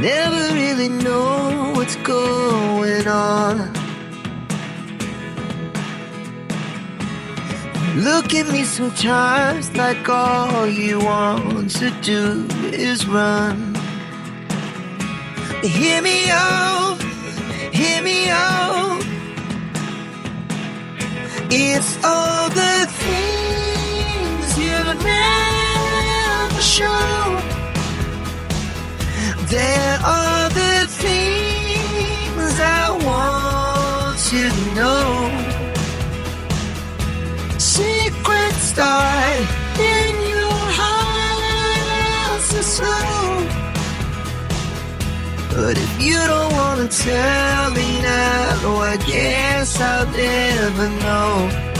never really know what's going on. Look at me sometimes like all you want to do is run. Hear me out, hear me out. It's all the things you never show. There are the things I want you to know. Secrets start in your heart so slow. But if you don't wanna tell me now, I guess I'll never know.